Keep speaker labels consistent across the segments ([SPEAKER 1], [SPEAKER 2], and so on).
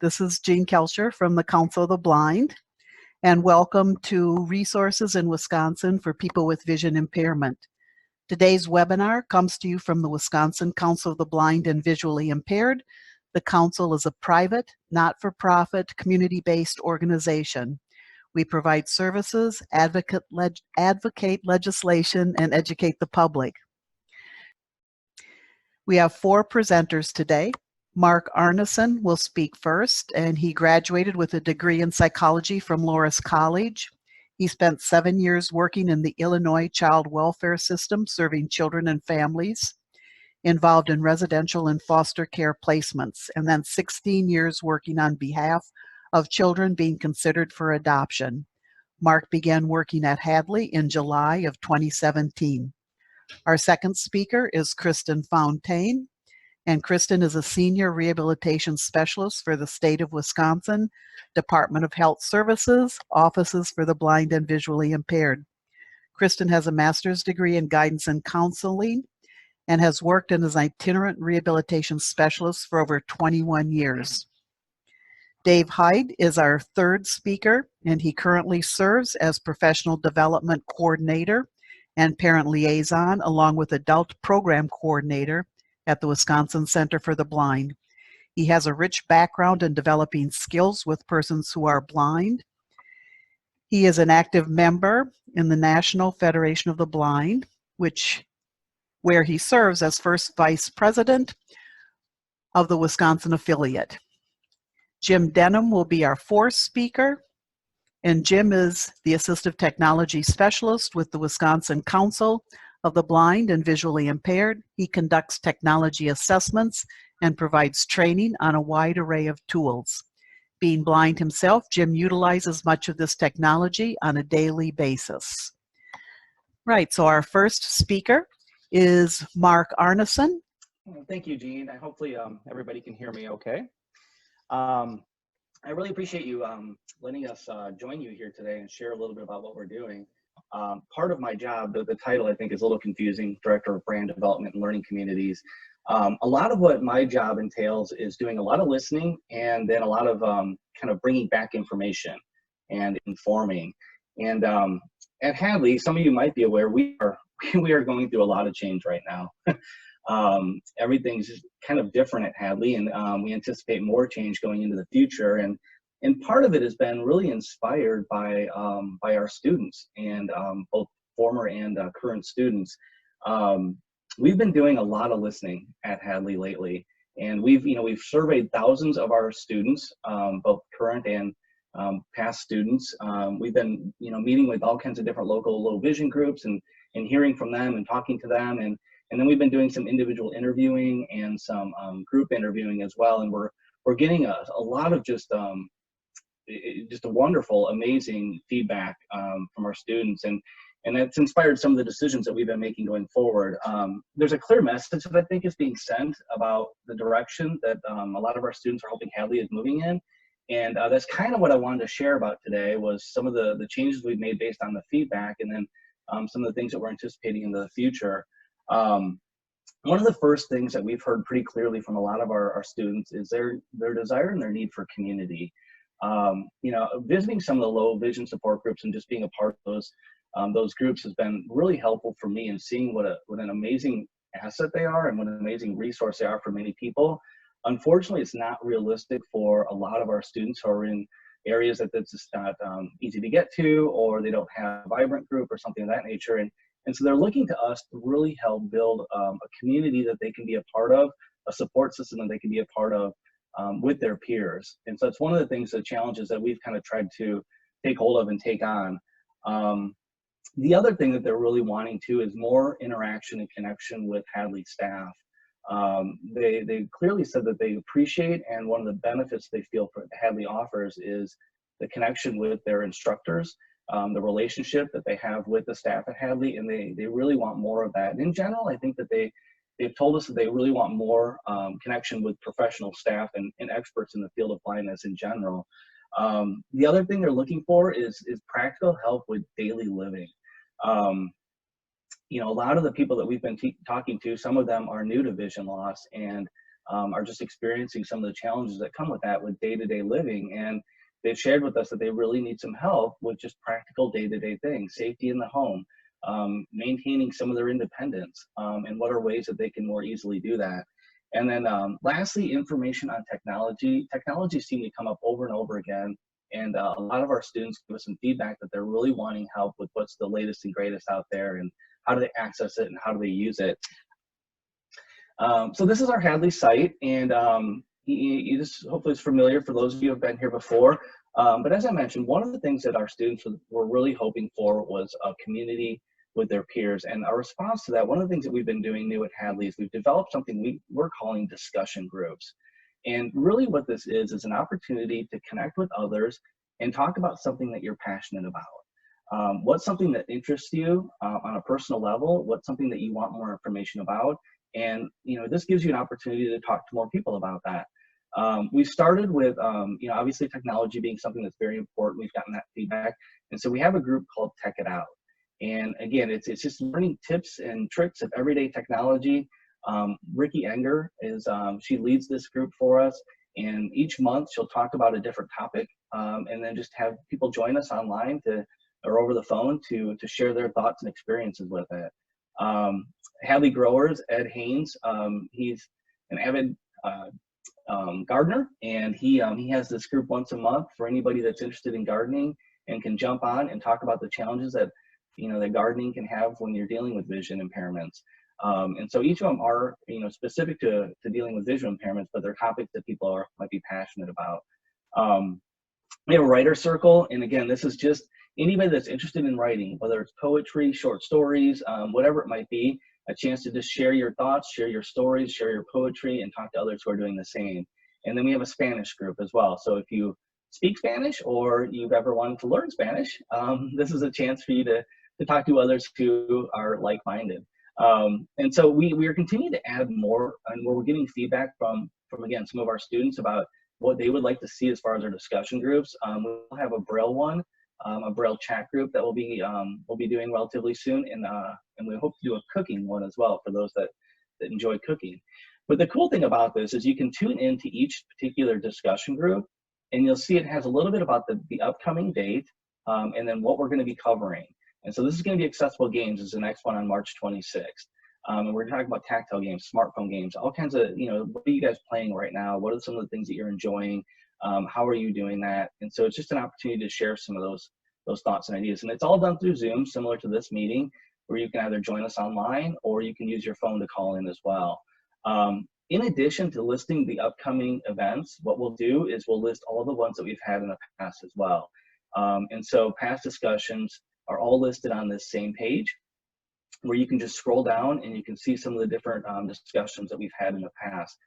[SPEAKER 1] This is Jean Kelcher from the Council of the Blind, and welcome to Resources in Wisconsin for People with Vision Impairment. Today's webinar comes to you from the Wisconsin Council of the Blind and Visually Impaired. The Council is a private, not-for-profit, community-based organization. We provide services, advocate legislation, and educate the public. We have 4 presenters today. Marc Arneson will speak first, and he graduated with a degree in psychology from Loras College. He spent 7 years working in the Illinois child welfare system, serving children and families involved in residential and foster care placements, and then 16 years working on behalf of children being considered for adoption. Marc began working at Hadley in July of 2017. Our second speaker is Kristin Fountaine, and Kristin is a senior rehabilitation specialist for the state of Wisconsin, Department of Health Services, Offices for the Blind and Visually Impaired. Kristin has a master's degree in guidance and counseling and has worked as an itinerant rehabilitation specialist for over 21 years. Dave Hyde is our third speaker, and he currently serves as Professional Development Coordinator and Parent Liaison, along with Adult Program Coordinator at the Wisconsin Center for the Blind. He has a rich background in developing skills with persons who are blind. He is an active member in the National Federation of the Blind, where he serves as first vice president of the Wisconsin affiliate. Jim Denham will be our fourth speaker, and Jim is the Assistive Technology Specialist with the Wisconsin Council of the Blind and Visually Impaired. He conducts technology assessments and provides training on a wide array of tools. Being blind himself, Jim utilizes much of this technology on a daily basis. Right, so our first speaker is Marc Arneson.
[SPEAKER 2] Thank you, Jean. Hopefully everybody can hear me okay. I really appreciate you letting us join you here today and share a little bit about what we're doing. Part of my job, the title I think is a little confusing, Director of Brand Development and Learning Communities. A lot of what my job entails is doing a lot of listening and then a lot of kind of bringing back information and informing. And at Hadley, some of you might be aware, we are going through a lot of change right now. Everything's kind of different at Hadley, and we anticipate more change going into the future. And part of it has been really inspired by our students, and both former and current students. We've been doing a lot of listening at Hadley lately, and we've surveyed thousands of our students, both current and past students. We've been meeting with all kinds of different local low vision groups and hearing from them and talking to them, and then we've been doing some individual interviewing and some group interviewing as well, and we're getting a lot of just a wonderful, amazing feedback from our students, and that's inspired some of the decisions that we've been making going forward. There's a clear message that I think is being sent about the direction that a lot of our students are hoping Hadley is moving in, and that's kind of what I wanted to share about today, was some of the changes we've made based on the feedback, and then some of the things that we're anticipating in the future. One of the first things that we've heard pretty clearly from a lot of our students is their desire and their need for community. Visiting some of the low vision support groups and just being a part of those groups has been really helpful for me in seeing what an amazing asset they are and what an amazing resource they are for many people. Unfortunately, it's not realistic for a lot of our students who are in areas that it's just not easy to get to, or they don't have a vibrant group or something of that nature. And so they're looking to us to really help build a community that they can be a part of, a support system that they can be a part of with their peers. And so it's one of the things, the challenges that we've kind of tried to take hold of and take on. The other thing that they're really wanting to is more interaction and connection with Hadley staff. They clearly said that they appreciate, and one of the benefits they feel Hadley offers is the connection with their instructors, the relationship that they have with the staff at Hadley, and they really want more of that. And in general, I think that they've told us that they really want more connection with professional staff and experts in the field of blindness in general. The other thing they're looking for is practical help with daily living. A lot of the people that we've been talking to, some of them are new to vision loss, and are just experiencing some of the challenges that come with that with day-to-day living. And they've shared with us that they really need some help with just practical day-to-day things, safety in the home, maintaining some of their independence, and what are ways that they can more easily do that. And then lastly, information on technology. Technology seems to come up over and over again. And a lot of our students give us some feedback that they're really wanting help with what's the latest and greatest out there and how do they access it and how do they use it. So this is our Hadley site, and this hopefully is familiar for those of you who have been here before. But as I mentioned, one of the things that our students were really hoping for was a community with their peers. And our response to that, one of the things that we've been doing new at Hadley is we've developed something we're calling discussion groups. And really what this is an opportunity to connect with others and talk about something that you're passionate about. What's something that interests you on a personal level? What's something that you want more information about? And this gives you an opportunity to talk to more people about that. We started with, obviously technology being something that's very important. We've gotten that feedback. And so we have a group called Tech It Out. And again, it's just learning tips and tricks of everyday technology. Ricky Enger she leads this group for us. And each month she'll talk about a different topic and then just have people join us online or over the phone to share their thoughts and experiences with it. Hadley Growers, Ed Haynes, he's an avid gardener, and he has this group once a month for anybody that's interested in gardening and can jump on and talk about the challenges that that gardening can have when you're dealing with vision impairments. And so each of them are specific to dealing with visual impairments, but they're topics that people might be passionate about. We have a writer circle, and again, this is just anybody that's interested in writing, whether it's poetry, short stories, whatever it might be, a chance to just share your thoughts, share your stories, share your poetry, and talk to others who are doing the same. And then we have a Spanish group as well. So if you speak Spanish or you've ever wanted to learn Spanish, this is a chance for you to talk to others who are like-minded. And so we are continuing to add more, and we're getting feedback from again, some of our students about what they would like to see as far as our discussion groups. We'll have a Braille one, a Braille chat group that we'll be doing relatively soon, and we hope to do a cooking one as well for those that enjoy cooking. But the cool thing about this is you can tune into each particular discussion group, and you'll see it has a little bit about the upcoming date, and then what we're going to be covering. And so this is going to be Accessible Games is the next one on March 26th. And we're talking about tactile games, smartphone games, all kinds of, what are you guys playing right now? What are some of the things that you're enjoying? How are you doing that? And so it's just an opportunity to share some of those thoughts and ideas. And it's all done through Zoom, similar to this meeting, where you can either join us online or you can use your phone to call in as well. In addition to listing the upcoming events, what we'll do is we'll list all the ones that we've had in the past as well. And so past discussions are all listed on this same page, where you can just scroll down and you can see some of the different discussions that we've had in the past.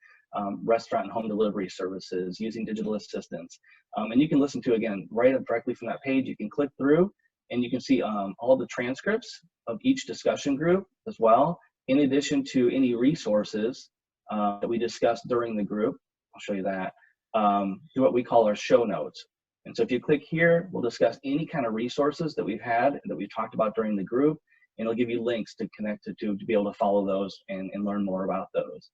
[SPEAKER 2] Restaurant and home delivery services, using digital assistants. And you can listen to, again, right up directly from that page. You can click through and you can see all the transcripts of each discussion group as well, in addition to any resources that we discussed during the group. I'll show you that, through what we call our show notes. And so if you click here, we'll discuss any kind of resources that we've had, that we've talked about during the group, and it'll give you links to connect to be able to follow those and learn more about those.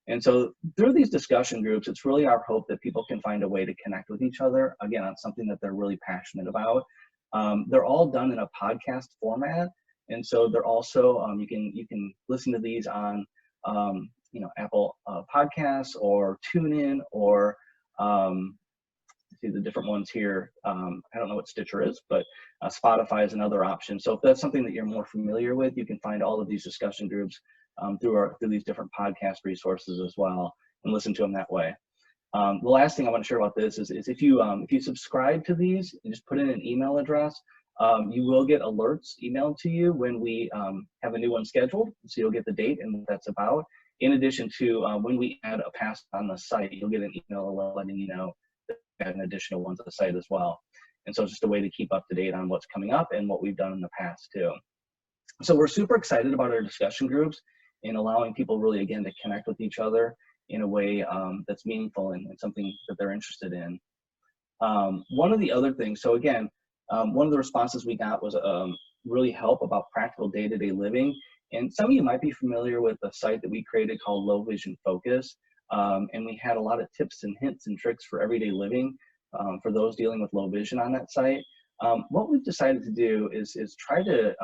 [SPEAKER 2] And so through these discussion groups, it's really our hope that people can find a way to connect with each other, again, on something that they're really passionate about. They're all done in a podcast format. And so they're also, you can listen to these on, Apple Podcasts or TuneIn or, see the different ones here. I don't know what Stitcher is, but Spotify is another option. So if that's something that you're more familiar with, you can find all of these discussion groups through these different podcast resources as well, and listen to them that way. The last thing I want to share about this is if you subscribe to these and just put in an email address, you will get alerts emailed to you when we have a new one scheduled. So you'll get the date and what that's about. In addition to when we add a past on the site, you'll get an email alert letting you know add an additional one to the site as well. And so it's just a way to keep up to date on what's coming up and what we've done in the past too. So we're super excited about our discussion groups and allowing people really, again, to connect with each other in a way that's meaningful and something that they're interested in. One of the other things, so again, one of the responses we got was really help about practical day-to-day living. And some of you might be familiar with a site that we created called Low Vision Focus. And we had a lot of tips and hints and tricks for everyday living for those dealing with low vision on that site. What we've decided to do is try to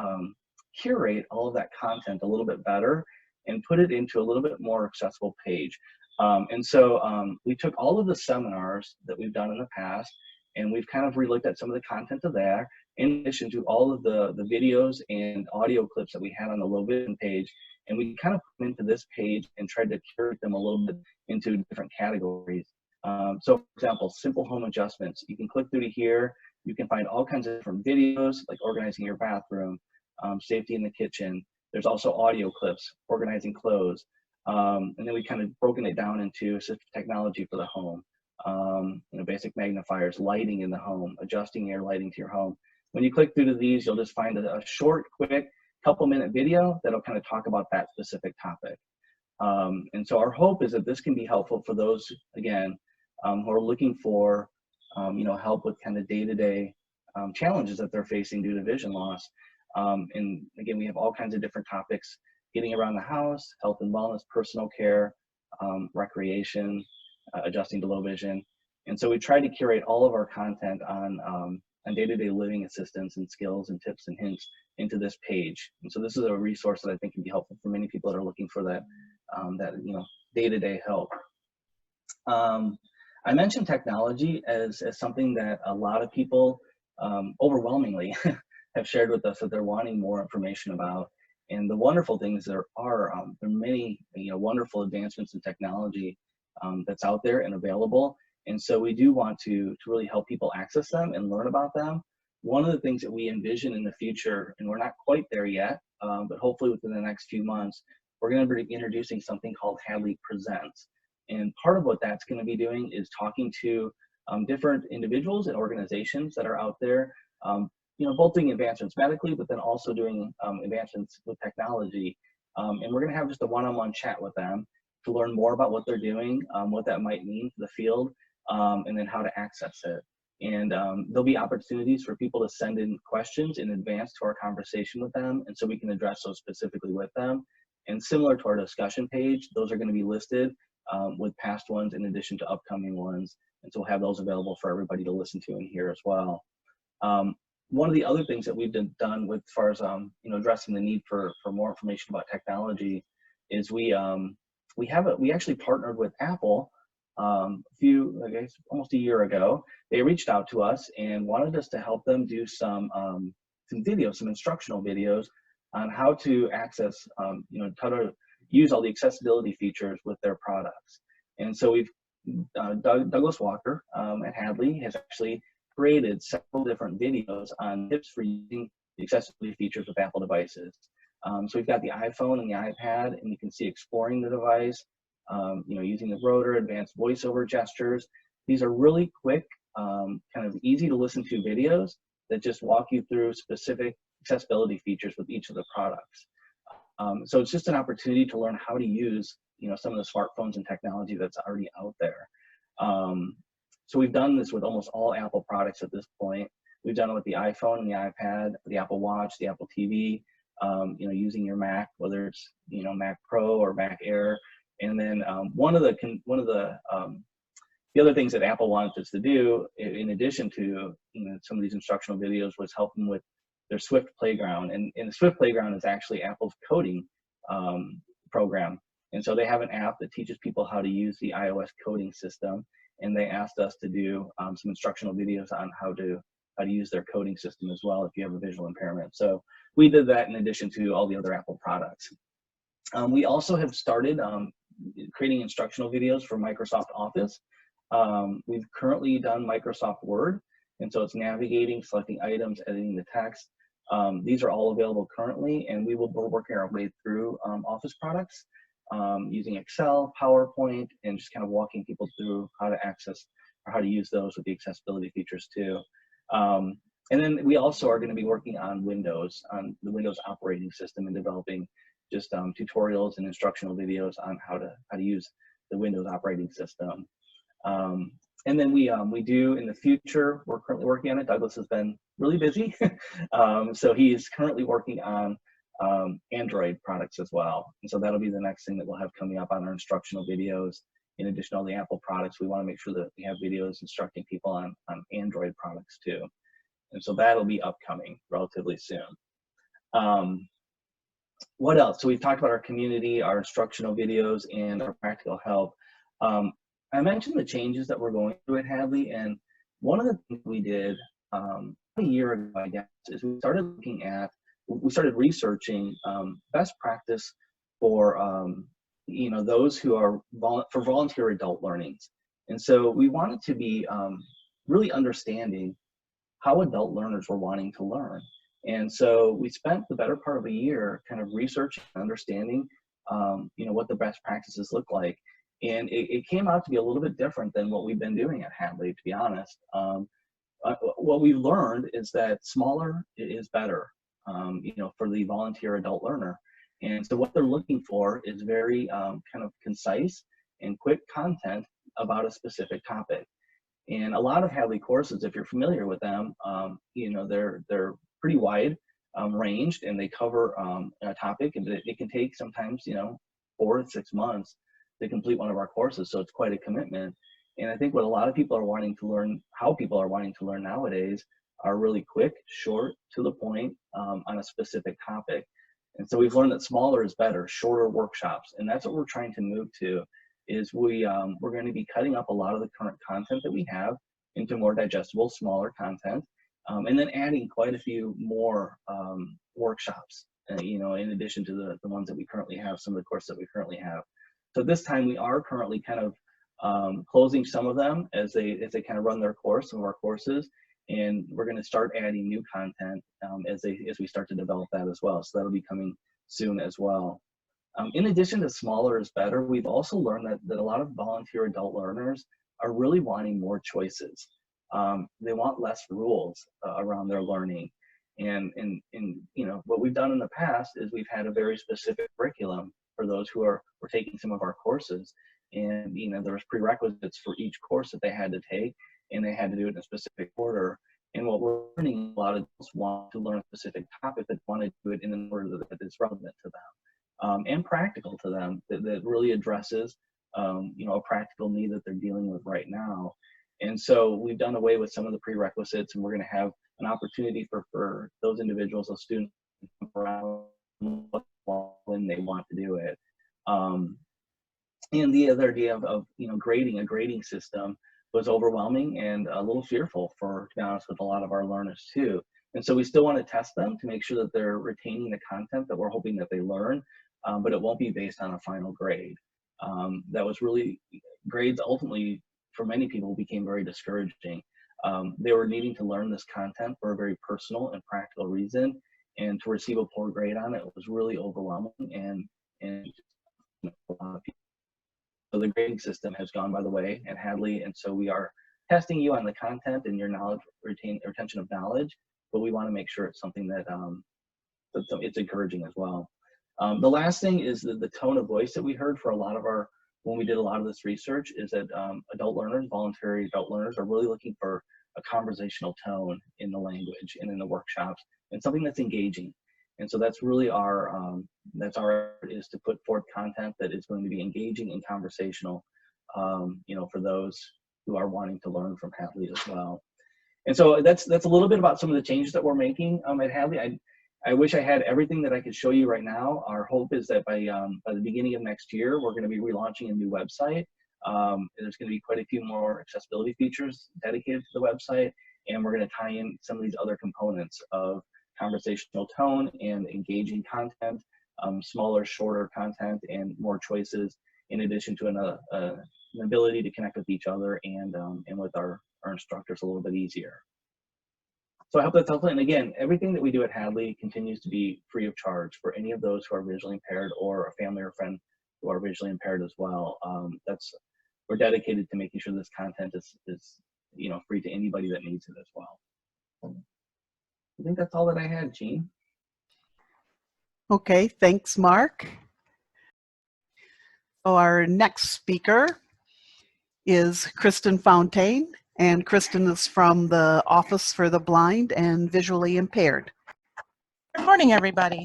[SPEAKER 2] curate all of that content a little bit better and put it into a little bit more accessible page. And so we took all of the seminars that we've done in the past, and we've kind of relooked at some of the content of there, in addition to all of the videos and audio clips that we had on the low vision page. And we kind of put them into this page and tried to curate them a little bit into different categories. So for example, simple home adjustments. You can click through to here. You can find all kinds of different videos, like organizing your bathroom, safety in the kitchen. There's also audio clips, organizing clothes. And then we kind of broken it down into assistive technology for the home, basic magnifiers, lighting in the home, adjusting your lighting to your home. When you click through to these, you'll just find a short, quick, couple-minute video that'll kind of talk about that specific topic. And so our hope is that this can be helpful for those, again, who are looking for, help with kind of day-to-day challenges that they're facing due to vision loss. And again, we have all kinds of different topics: getting around the house, health and wellness, personal care, recreation, adjusting to low vision. And so we try to curate all of our content on day-to-day living assistance and skills and tips and hints into this page. And so this is a resource that I think can be helpful for many people that are looking for that day-to-day help. I mentioned technology as something that a lot of people overwhelmingly have shared with us that they're wanting more information about. And the wonderful thing is there are many wonderful advancements in technology that's out there and available. And so we do want to really help people access them and learn about them. One of the things that we envision in the future, and we're not quite there yet, but hopefully within the next few months, we're going to be introducing something called Hadley Presents. And part of what that's going to be doing is talking to different individuals and organizations that are out there, both doing advancements medically, but then also doing advancements with technology. And we're going to have just a one-on-one chat with them to learn more about what they're doing, what that might mean for the field, and then how to access it. And there'll be opportunities for people to send in questions in advance to our conversation with them, and so we can address those specifically with them. And similar to our discussion page, those are going to be listed with past ones in addition to upcoming ones. And so we'll have those available for everybody to listen to and hear as well. One of the other things that we've done with, as far as addressing the need for more information about technology is we actually partnered with Apple almost a year ago. They reached out to us and wanted us to help them do some videos, some instructional videos on how to access, how to use all the accessibility features with their products. And so we've, Douglas Walker at Hadley has actually created several different videos on tips for using the accessibility features with Apple devices. So we've got the iPhone and the iPad, and you can see exploring the device, using the rotor, advanced voiceover gestures. These are really quick, kind of easy to listen to videos that just walk you through specific accessibility features with each of the products. So it's just an opportunity to learn how to use, some of the smartphones and technology that's already out there. So we've done this with almost all Apple products at this point. We've done it with the iPhone and the iPad, the Apple Watch, the Apple TV, using your Mac, whether it's, Mac Pro or Mac Air. And then one of the other things that Apple wanted us to do, in addition to some of these instructional videos, was help them with their Swift Playground. And the Swift Playground is actually Apple's coding program. And so they have an app that teaches people how to use the iOS coding system. And they asked us to do some instructional videos on how to use their coding system as well if you have a visual impairment. So we did that in addition to all the other Apple products. We also have started creating instructional videos for Microsoft Office. We've currently done Microsoft Word, and so it's navigating, selecting items, editing the text. These are all available currently, and we're working our way through Office products using Excel, PowerPoint, and just kind of walking people through how to access or how to use those with the accessibility features too. And then we also are going to be working on Windows, on the Windows operating system, and developing just tutorials and instructional videos on how to use the Windows operating system. And then we do in the future, we're currently working on it. Douglas has been really busy. So he's currently working on Android products as well. And so that'll be the next thing that we'll have coming up on our instructional videos. in addition to all the Apple products, we want to make sure that we have videos instructing people on Android products too. And so that'll be upcoming relatively soon. What else? So we've talked about our community, our instructional videos, and our practical help. I mentioned the changes that we're going through at Hadley, and one of the things we did a year ago, I guess, is we started researching best practice for those who are for volunteer adult learnings. And so we wanted to be really understanding how adult learners were wanting to learn. And so we spent the better part of a year kind of researching and understanding what the best practices look like. And it came out to be a little bit different than what we've been doing at Hadley, to be honest. What we've learned is that smaller is better, for the volunteer adult learner. And so what they're looking for is very kind of concise and quick content about a specific topic. And a lot of Hadley courses, if you're familiar with them, they're pretty wide ranged, and they cover a topic, and it can take sometimes 4 to 6 months to complete one of our courses. So it's quite a commitment. And I think what a lot of people are wanting to learn, how people are wanting to learn nowadays, are really quick, short, to the point on a specific topic. And so we've learned that smaller is better, shorter workshops, and that's what we're trying to move to. Is we're going to be cutting up a lot of the current content that we have into more digestible, smaller content, and then adding quite a few more workshops, in addition to the ones that we currently have, some of the courses that we currently have. So this time we are currently kind of closing some of them as they kind of run their course, some of our courses, and we're going to start adding new content as we start to develop that as well. So that'll be coming soon as well. In addition to smaller is better, we've also learned that a lot of volunteer adult learners are really wanting more choices. They want less rules around their learning. And what we've done in the past is we've had a very specific curriculum for those who were taking some of our courses. And there was prerequisites for each course that they had to take, and they had to do it in a specific order. And what we're learning, a lot of adults want to learn a specific topic, that want to do it in an order that is relevant to them. And practical to them, that really addresses a practical need that they're dealing with right now. And so we've done away with some of the prerequisites, and we're going to have an opportunity for those individuals, those students, to come around when they want to do it. And the other idea of grading, a grading system, was overwhelming and a little fearful, to be honest, with a lot of our learners too. And so we still want to test them to make sure that they're retaining the content that we're hoping that they learn, but it won't be based on a final grade. That was really, grades ultimately, for many people, became very discouraging. They were needing to learn this content for a very personal and practical reason, and to receive a poor grade on it was really overwhelming, and a lot of people. So the grading system has gone by the way at Hadley, and so we are testing you on the content and your knowledge, retention of knowledge, but we want to make sure it's something that it's encouraging as well. The last thing is the tone of voice that we heard for a lot of when we did a lot of this research, is that adult learners, voluntary adult learners, are really looking for a conversational tone in the language and in the workshops, and something that's engaging. And so that's really is to put forth content that is going to be engaging and conversational, for those who are wanting to learn from Hadley as well. And so that's a little bit about some of the changes that we're making at Hadley. I wish I had everything that I could show you right now. Our hope is that by the beginning of next year, we're going to be relaunching a new website. There's going to be quite a few more accessibility features dedicated to the website, and we're going to tie in some of these other components of conversational tone and engaging content, smaller, shorter content, and more choices, in addition to an ability to connect with each other and with our instructors a little bit easier. So I hope that's helpful. And again, everything that we do at Hadley continues to be free of charge for any of those who are visually impaired, or a family or friend who are visually impaired as well. We're dedicated to making sure this content is free to anybody that needs it as well. I think that's all that I had, Jean.
[SPEAKER 1] Okay, thanks, Marc. So our next speaker is Kristin Fountaine, and Kristin is from the Office for the Blind and Visually Impaired.
[SPEAKER 3] Good morning, everybody.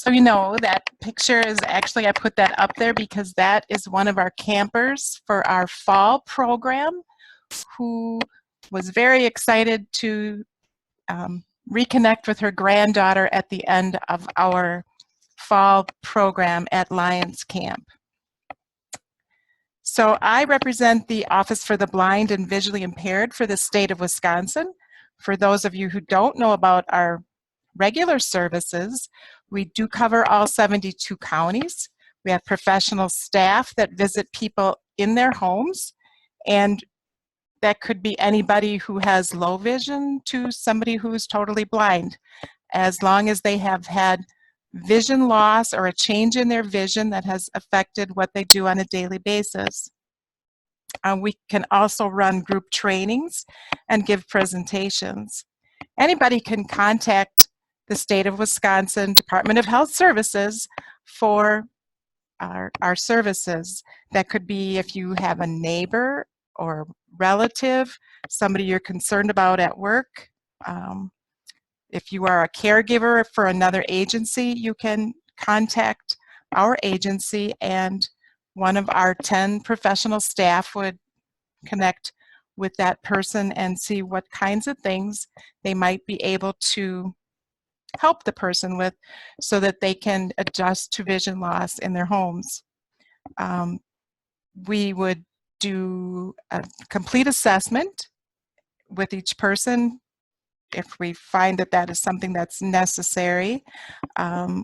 [SPEAKER 3] So you know that picture is actually, I put that up there because that is one of our campers for our fall program who was very excited to reconnect with her granddaughter at the end of our fall program at Lions Camp. So I represent the Office for the Blind and Visually Impaired for the state of Wisconsin. For those of you who don't know about our regular services, we do cover all 72 counties. We have professional staff that visit people in their homes, and that could be anybody who has low vision to somebody who's totally blind, as long as they have had vision loss or a change in their vision that has affected what they do on a daily basis. We can also run group trainings and give presentations. Anybody can contact the State of Wisconsin Department of Health Services for our services. That could be if you have a neighbor or relative, somebody you're concerned about at work. If you are a caregiver for another agency, you can contact our agency and one of our 10 professional staff would connect with that person and see what kinds of things they might be able to help the person with so that they can adjust to vision loss in their homes. We would do a complete assessment with each person. If we find that that is something that's necessary,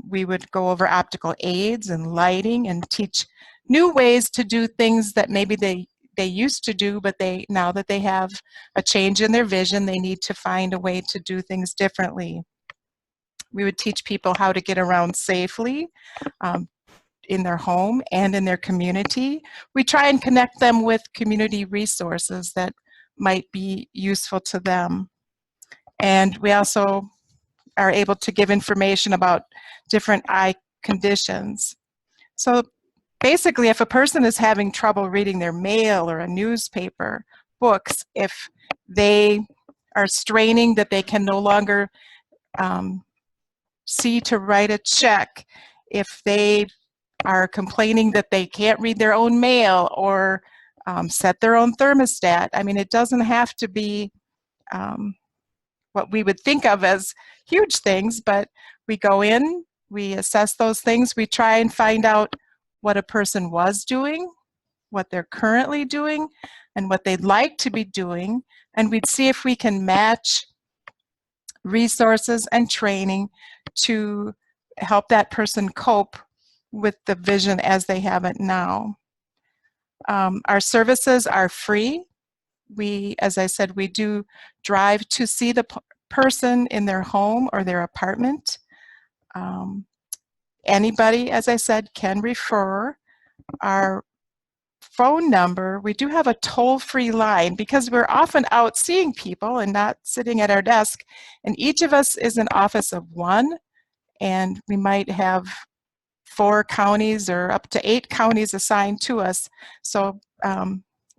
[SPEAKER 3] we would go over optical aids and lighting and teach new ways to do things that maybe they used to do, but now that they have a change in their vision, they need to find a way to do things differently. We would teach people how to get around safely in their home and in their community. We try and connect them with community resources that might be useful to them. And we also are able to give information about different eye conditions. So basically, if a person is having trouble reading their mail or a newspaper, books, if they are straining that they can no longer see to write a check, if they are complaining that they can't read their own mail or set their own thermostat, I mean, it doesn't have to be what we would think of as huge things, but we go in, we assess those things, we try and find out what a person was doing, what they're currently doing, and what they'd like to be doing, and we'd see if we can match resources and training to help that person cope with the vision as they have it now. Our services are free. As I said, we do drive to see the person in their home or their apartment. Anybody, as I said, can refer. Our phone number, we do have a toll-free line because we're often out seeing people and not sitting at our desk, and each of us is an office of one, and we might have 4 counties or up to 8 counties assigned to us. So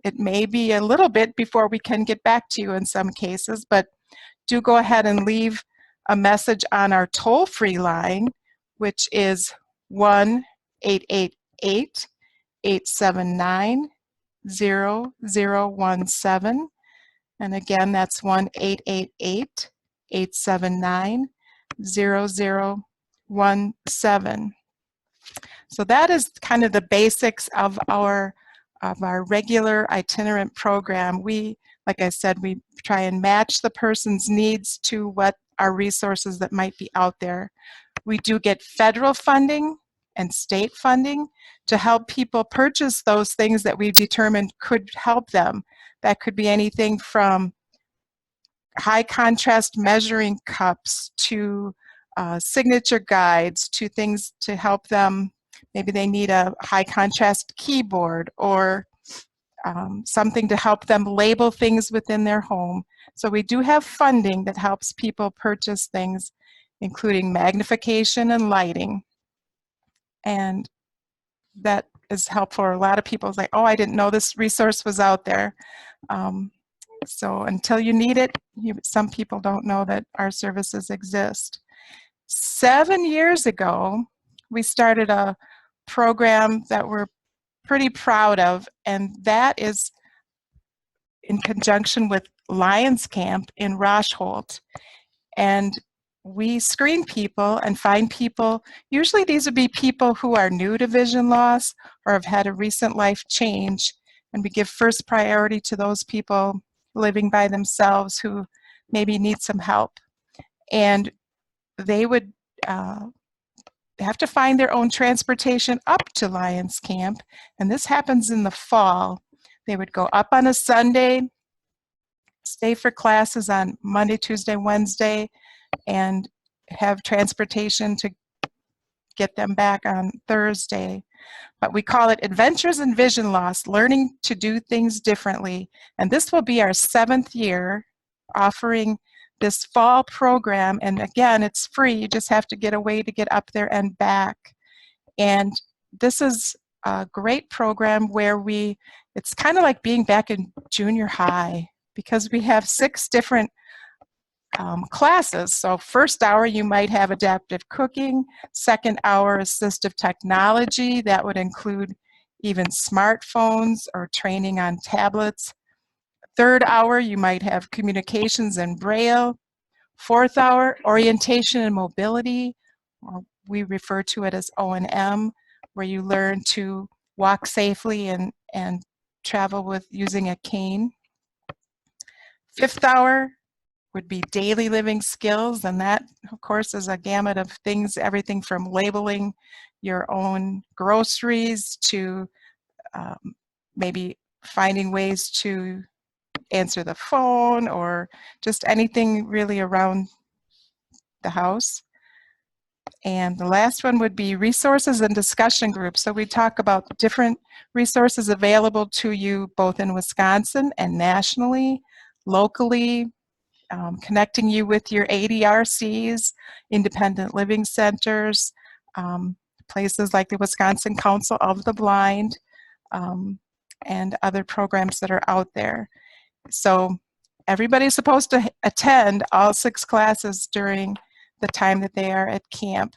[SPEAKER 3] it may be a little bit before we can get back to you in some cases, but do go ahead and leave a message on our toll-free line, which is 1-888-879-0017. And again, that's 1-888-879-0017. So that is kind of the basics of our regular itinerant program. Like I said, we try and match the person's needs to what our resources that might be out there. We do get federal funding and state funding to help people purchase those things that we've determined could help them. That could be anything from high contrast measuring cups to signature guides to things to help them. Maybe they need a high contrast keyboard or something to help them label things within their home. So we do have funding that helps people purchase things, including magnification and lighting. And that is helpful for a lot of people. It's like, oh, I didn't know this resource was out there. So until you need it, some people don't know that our services exist. 7 years ago, we started a program that we're pretty proud of, and that is in conjunction with Lions Camp in Rosholt. And we screen people and find people, usually these would be people who are new to vision loss or have had a recent life change, and we give first priority to those people living by themselves who maybe need some help. And they would have to find their own transportation up to Lions Camp, and this happens in the fall. They would go up on a Sunday, stay for classes on Monday, Tuesday, Wednesday, and have transportation to get them back on Thursday. But we call it Adventures in Vision Loss, Learning to Do Things Differently. And this will be our 7th year offering this fall program. And again, it's free. You just have to get a way to get up there and back. And this is a great program where it's kind of like being back in junior high, because we have 6 different classes. So first hour you might have adaptive cooking, second hour assistive technology, that would include even smartphones or training on tablets. Third hour you might have communications and braille. Fourth hour, orientation and mobility, or we refer to it as O&M, where you learn to walk safely and travel with using a cane. Fifth hour would be daily living skills, and that, of course, is a gamut of things, everything from labeling your own groceries to maybe finding ways to answer the phone or just anything really around the house. And the last one would be resources and discussion groups. So we talk about different resources available to you both in Wisconsin and nationally, locally, connecting you with your ADRCs, independent living centers, places like the Wisconsin Council of the Blind, and other programs that are out there. So everybody's supposed to attend all 6 classes during the time that they are at camp.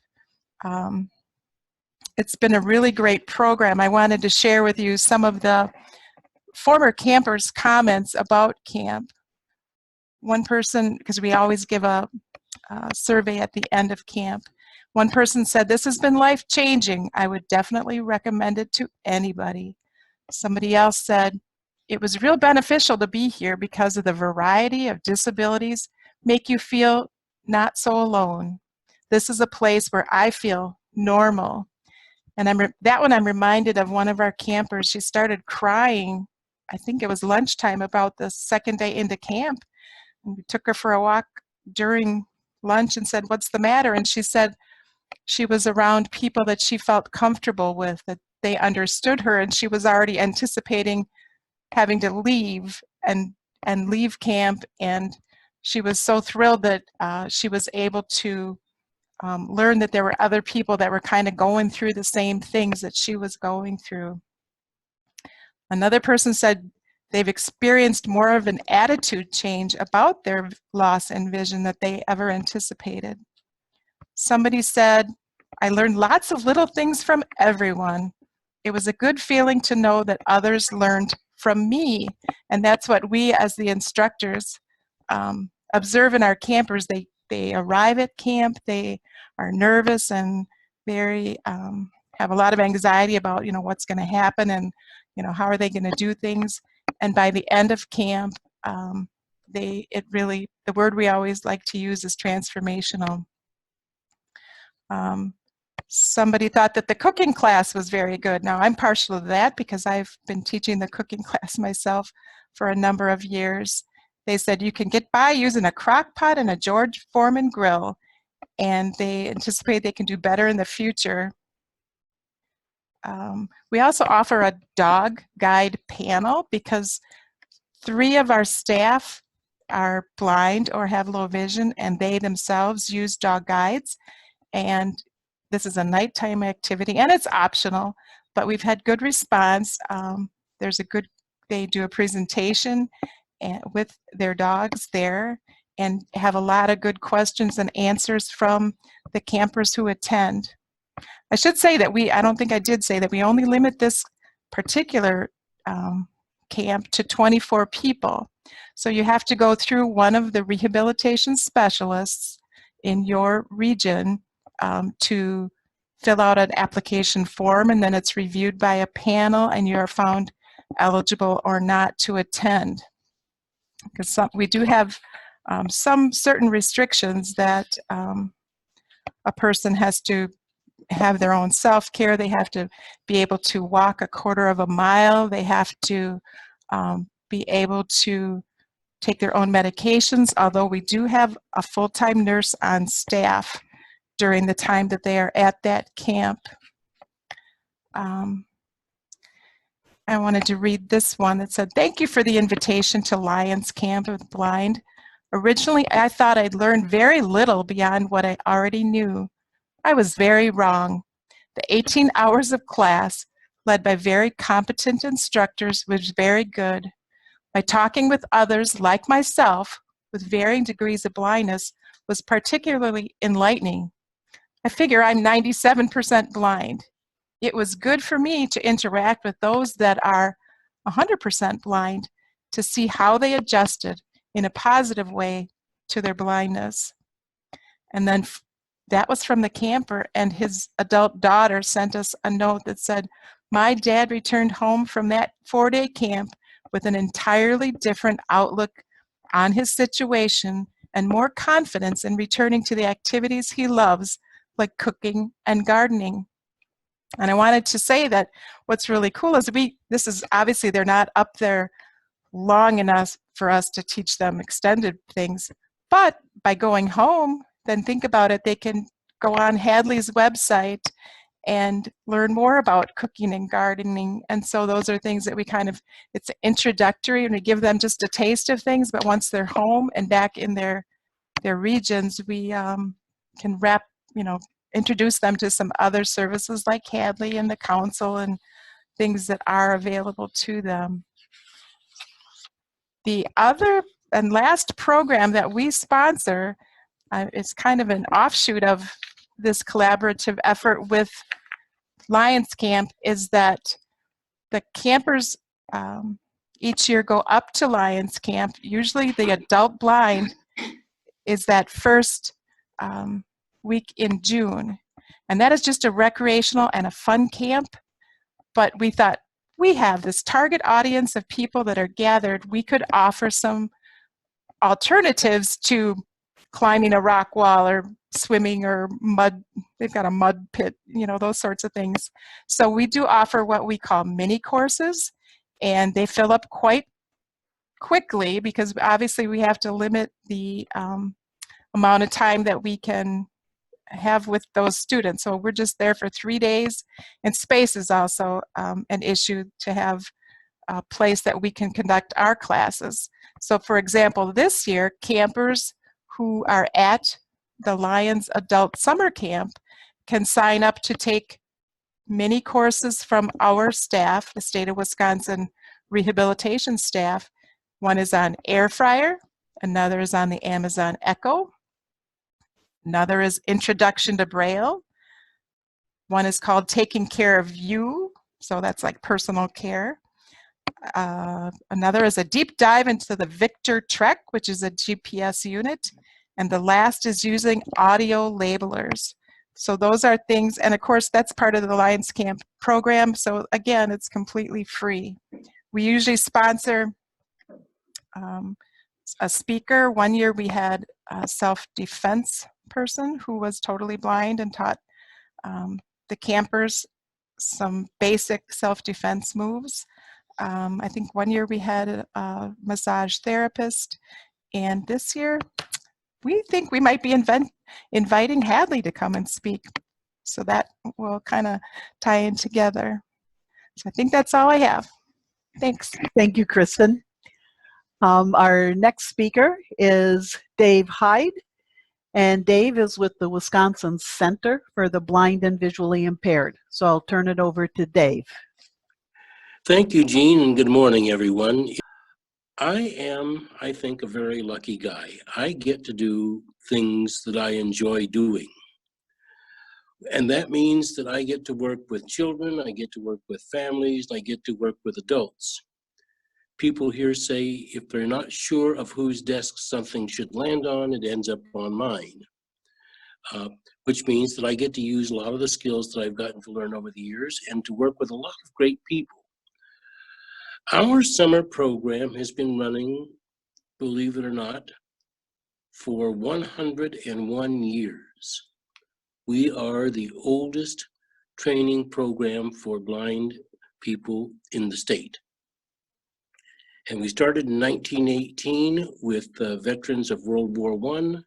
[SPEAKER 3] It's been a really great program. I wanted to share with you some of the former campers' comments about camp. One person, because we always give a survey at the end of camp, one person said, "This has been life-changing. I would definitely recommend it to anybody." Somebody else said, "It was real beneficial to be here because of the variety of disabilities make you feel not so alone. This is a place where I feel normal." And that one I'm reminded of one of our campers. She started crying, I think it was lunchtime, about the second day into camp. And we took her for a walk during lunch and said, "What's the matter?" And she said she was around people that she felt comfortable with, that they understood her, and she was already anticipating having to leave and leave camp. And she was so thrilled that she was able to learn that there were other people that were kind of going through the same things that she was going through. Another person said they've experienced more of an attitude change about their loss in vision that they ever anticipated. Somebody said, "I learned lots of little things from everyone. It was a good feeling to know that others learned from me." And that's what we as the instructors observe in our campers. They arrive at camp, they are nervous and very, have a lot of anxiety about, what's going to happen and, how are they going to do things. And by the end of camp, the word we always like to use is transformational. Somebody thought that the cooking class was very good. Now, I'm partial to that because I've been teaching the cooking class myself for a number of years. They said you can get by using a crock pot and a George Foreman grill, and they anticipate they can do better in the future. We also offer a dog guide panel because 3 of our staff are blind or have low vision, and they themselves use dog guides. And this is a nighttime activity, and it's optional, but we've had good response. They do a presentation with their dogs there, and have a lot of good questions and answers from the campers who attend. I should say that I don't think I did say that we only limit this particular camp to 24 people. So you have to go through one of the rehabilitation specialists in your region to fill out an application form, and then it's reviewed by a panel and you are found eligible or not to attend. Because we do have some certain restrictions that a person has to have their own self-care. They have to be able to walk a quarter of a mile. They have to be able to take their own medications, although we do have a full-time nurse on staff during the time that they are at that camp. I wanted to read this one that said, "Thank you for the invitation to Lions Camp of the Blind. Originally, I thought I'd learn very little beyond what I already knew. I was very wrong. The 18 hours of class, led by very competent instructors, was very good. By talking with others like myself with varying degrees of blindness was particularly enlightening. I figure I'm 97% blind. It was good for me to interact with those that are 100% blind to see how they adjusted in a positive way to their blindness." And then that was from the camper, and his adult daughter sent us a note that said, "My dad returned home from that 4-day camp with an entirely different outlook on his situation and more confidence in returning to the activities he loves, like cooking and gardening." And I wanted to say that what's really cool is this is obviously they're not up there long enough for us to teach them extended things, but by going home, then think about it, they can go on Hadley's website and learn more about cooking and gardening. And so those are things that it's introductory, and we give them just a taste of things, but once they're home and back in their regions, we can introduce them to some other services like Hadley and the council and things that are available to them. The other and last program that we sponsor is kind of an offshoot of this collaborative effort with Lions Camp, is that the campers each year go up to Lions Camp. Usually the adult blind is that first week in June. And that is just a recreational and a fun camp. But we thought, we have this target audience of people that are gathered. We could offer some alternatives to climbing a rock wall or swimming or mud. They've got a mud pit, those sorts of things. So we do offer what we call mini courses, and they fill up quite quickly because obviously we have to limit the amount of time that we can have with those students. So we're just there for 3 days, and space is also an issue to have a place that we can conduct our classes. So for example, this year, campers who are at the Lions Adult Summer Camp can sign up to take mini courses from our staff, the state of Wisconsin rehabilitation staff. One is on air fryer, another is on the Amazon Echo, another is Introduction to Braille, one is called Taking Care of You, so that's like personal care. Another is a deep dive into the Victor Trek, which is a GPS unit, and the last is using audio labelers. So those are things, and of course that's part of the Lions Camp program, so again, it's completely free. We usually sponsor a speaker. One year we had a self-defense person who was totally blind and taught the campers some basic self-defense moves. I think one year we had a massage therapist, and this year we think we might be inviting Hadley to come and speak. So that will kind of tie in together. So I think that's all I have. Thanks.
[SPEAKER 1] Thank you, Kristin. Our next speaker is Dave Hyde, and Dave is with the Wisconsin Center for the Blind and Visually Impaired. So I'll turn it over to Dave.
[SPEAKER 4] Thank you, Jean, and good morning, everyone. I am, I think, a very lucky guy. I get to do things that I enjoy doing. And that means that I get to work with children, I get to work with families, I get to work with adults. People here say if they're not sure of whose desk something should land on, it ends up on mine. Which means that I get to use a lot of the skills that I've gotten to learn over the years and to work with a lot of great people. Our summer program has been running, believe it or not, for 101 years. We are the oldest training program for blind people in the state. And we started in 1918 with veterans of World War I.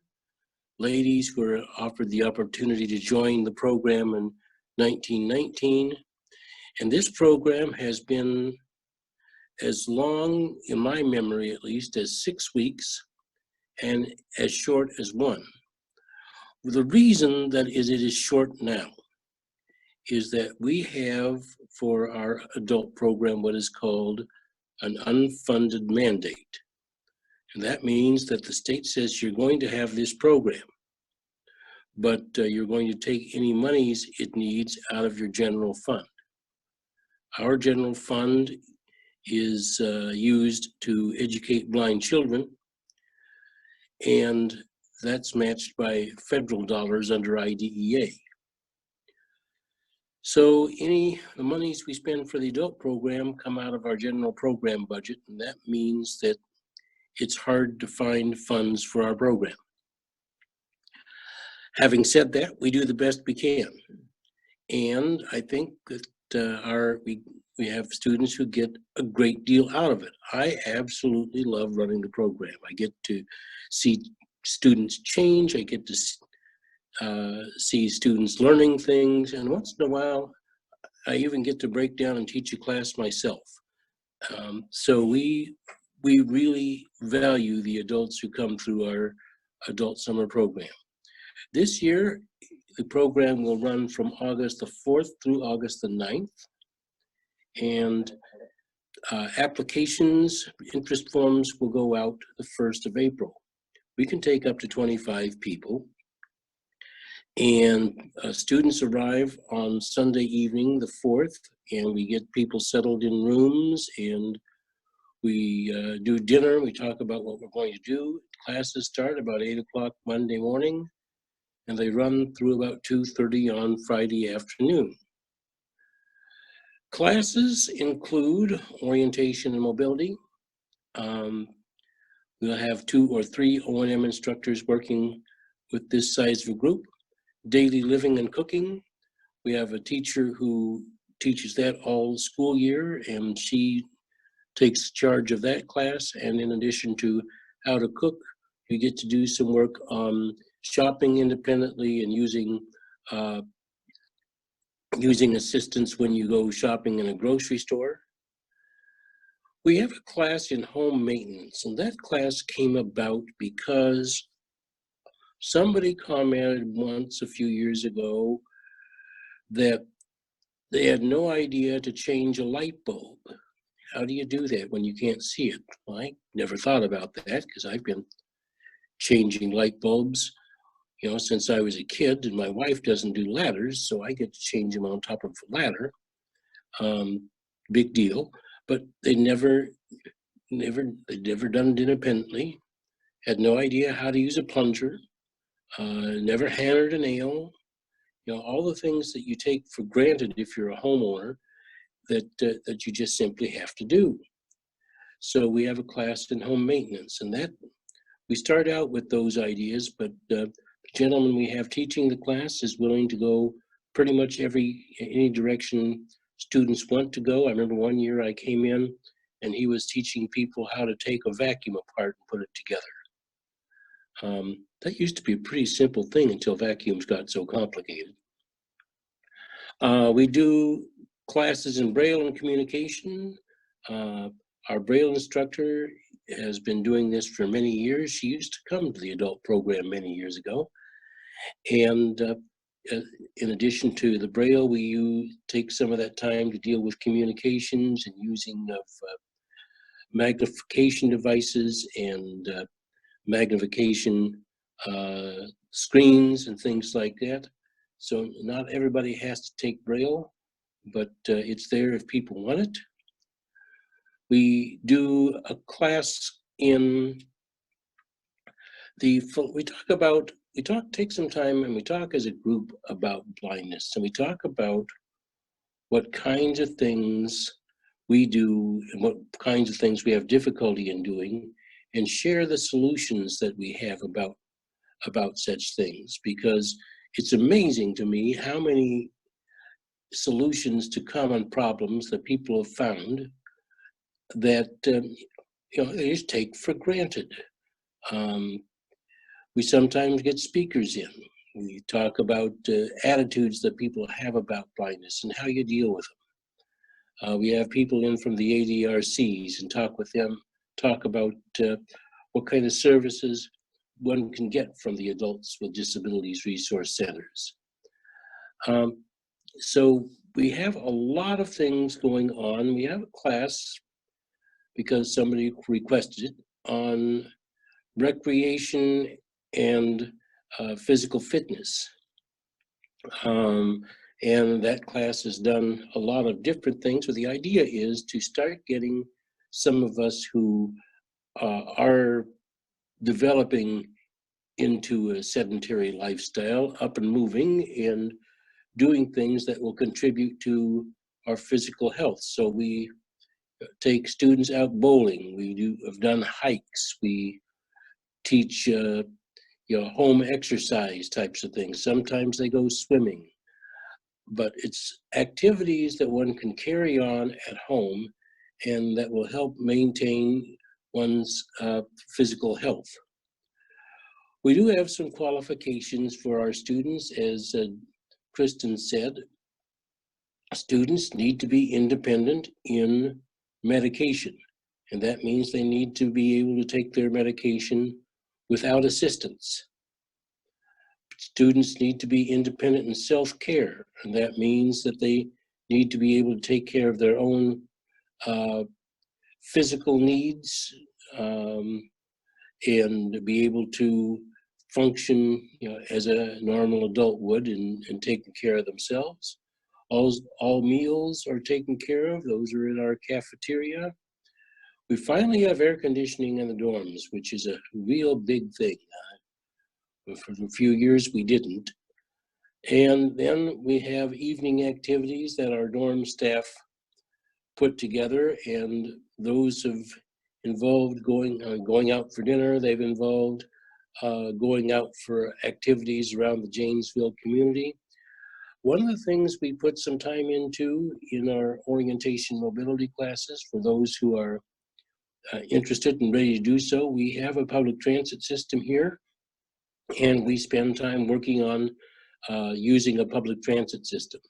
[SPEAKER 4] Ladies were offered the opportunity to join the program in 1919. And this program has been as long, in my memory at least, as 6 weeks and as short as one. The reason that it is short now is that we have for our adult program what is called an unfunded mandate. And that means that the state says you're going to have this program, but you're going to take any monies it needs out of your general fund. Our general fund is used to educate blind children, and that's matched by federal dollars under IDEA. So the monies we spend for the adult program come out of our general program budget, and that means that it's hard to find funds for our program. Having said that, we do the best we can. And I think that we have students who get a great deal out of it. I absolutely love running the program. I get to see students change. I get to see students learning things, and once in a while, I even get to break down and teach a class myself. So we really value the adults who come through our adult summer program. This year, the program will run from August the 4th through August the 9th, and applications, interest forms will go out the 1st of April. We can take up to 25 people. And students arrive on Sunday evening, the 4th, and we get people settled in rooms, and we do dinner. We talk about what we're going to do. Classes start about 8 o'clock Monday morning, and they run through about 2:30 on Friday afternoon. Classes include orientation and mobility. We'll have 2 or 3 O&M instructors working with this size of a group. Daily living and cooking. We have a teacher who teaches that all school year, and she takes charge of that class. And in addition to how to cook, you get to do some work on shopping independently and using assistance when you go shopping in a grocery store. We have a class in home maintenance, and that class came about because somebody commented once a few years ago that they had no idea to change a light bulb. How do you do that when you can't see it? Well, I never thought about that because I've been changing light bulbs, since I was a kid, and my wife doesn't do ladders, so I get to change them on top of a ladder. Big deal. But they never done it independently, had no idea how to use a plunger. Never hammered a nail, all the things that you take for granted if you're a homeowner that you just simply have to do. So we have a class in home maintenance, and that we start out with those ideas, but the gentleman we have teaching the class is willing to go pretty much any direction students want to go. I remember one year I came in and he was teaching people how to take a vacuum apart and put it together. That used to be a pretty simple thing until vacuums got so complicated. We do classes in Braille and communication. Our Braille instructor has been doing this for many years. She used to come to the adult program many years ago. And in addition to the Braille, we take some of that time to deal with communications and using of magnification devices and magnification screens and things like that. So not everybody has to take Braille, but it's there if people want it. We do a class in take some time and we talk as a group about blindness, and we talk about what kinds of things we do and what kinds of things we have difficulty in doing, and share the solutions that we have about such things, because it's amazing to me how many solutions to common problems that people have found that they just take for granted. We sometimes get speakers in. We talk about attitudes that people have about blindness and how you deal with them. We have people in from the ADRCs and talk with them, talk about what kind of services one can get from the Adults with Disabilities Resource Centers. So we have a lot of things going on. We have a class, because somebody requested it, on recreation and physical fitness. And that class has done a lot of different things, but the idea is to start getting some of us who are developing into a sedentary lifestyle up and moving and doing things that will contribute to our physical health. So we take students out bowling. We have done hikes. We teach home exercise types of things. Sometimes they go swimming, but it's activities that one can carry on at home and that will help maintain one's physical health. We do have some qualifications for our students. As Kristin said, students need to be independent in medication, and that means they need to be able to take their medication without assistance. Students need to be independent in self-care, and that means that they need to be able to take care of their own physical needs and be able to function as a normal adult would and taking care of themselves. All meals are taken care of. Those are in our cafeteria. We finally have air conditioning in the dorms, which is a real big thing. For a few years we didn't. And then we have evening activities that our dorm staff put together, and those have involved going out for dinner. They've involved going out for activities around the Janesville community. One of the things we put some time into in our orientation mobility classes, for those who are interested and ready to do so, we have a public transit system here, and we spend time working on using a public transit system.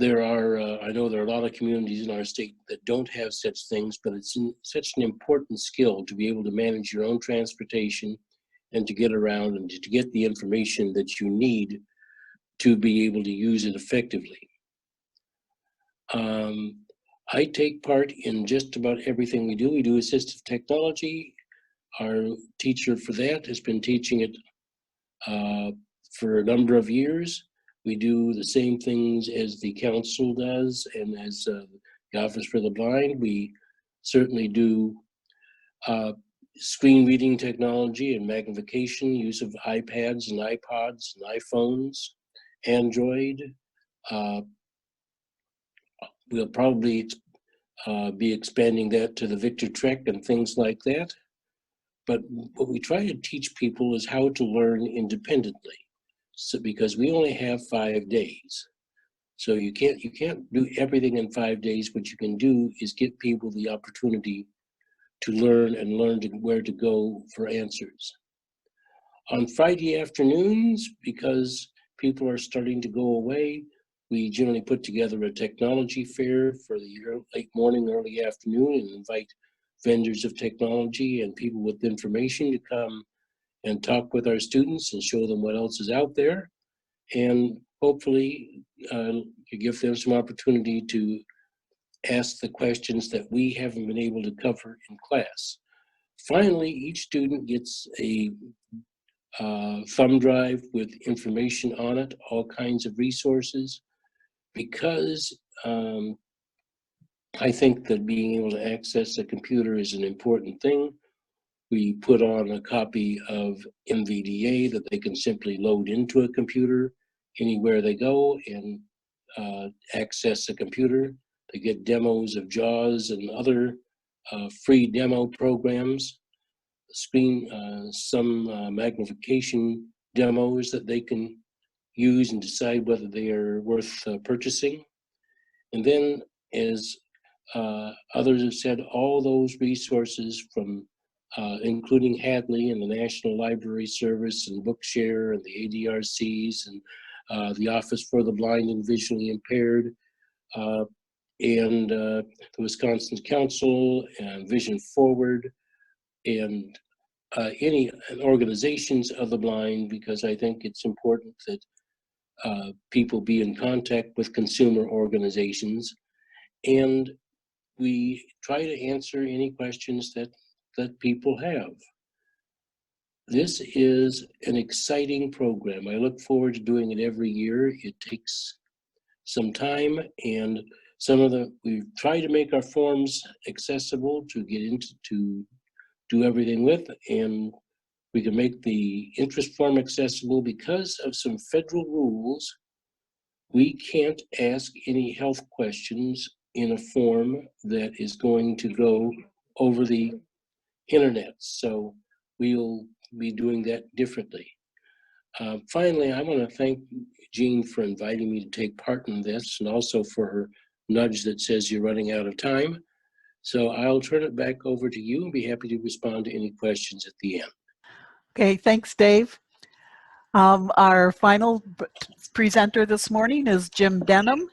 [SPEAKER 4] I know there are a lot of communities in our state that don't have such things, but it's such an important skill to be able to manage your own transportation and to get around and to get the information that you need to be able to use it effectively. I take part in just about everything we do. We do assistive technology. Our teacher for that has been teaching it for a number of years. We do the same things as the council does and as the Office for the Blind. We certainly do screen reading technology and magnification, use of iPads and iPods and iPhones, Android. We'll probably be expanding that to the Victor Trek and things like that. But what we try to teach people is how to learn independently. So because we only have 5 days. So you can't do everything in 5 days. What you can do is give people the opportunity to learn and learn where to go for answers. On Friday afternoons, because people are starting to go away, we generally put together a technology fair for the late morning, early afternoon, and invite vendors of technology and people with information to come and talk with our students and show them what else is out there, and hopefully give them some opportunity to ask the questions that we haven't been able to cover in class. Finally, each student gets a thumb drive with information on it, all kinds of resources, because I think that being able to access a computer is an important thing. We put on a copy of MVDA that they can simply load into a computer anywhere they go and access a computer. They get demos of JAWS and other free demo programs, some magnification demos that they can use and decide whether they are worth purchasing. And then, as others have said, all those resources from including Hadley and the National Library Service and Bookshare and the ADRCs and the Office for the Blind and Visually Impaired and the Wisconsin Council and Vision Forward and any organizations of the blind, because I think it's important that people be in contact with consumer organizations, and we try to answer any questions that people have. This is an exciting program. I look forward to doing it every year. It takes some time, and we try to make our forms accessible to get into to do everything with, and we can make the interest form accessible. Because of some federal rules, we can't ask any health questions in a form that is going to go over the internet. So we'll be doing that differently. Finally, I want to thank Jean for inviting me to take part in this, and also for her nudge that says you're running out of time. So I'll turn it back over to you and be happy to respond to any questions at the end.
[SPEAKER 1] Okay, thanks, Dave. Our final presenter this morning is Jim Denham,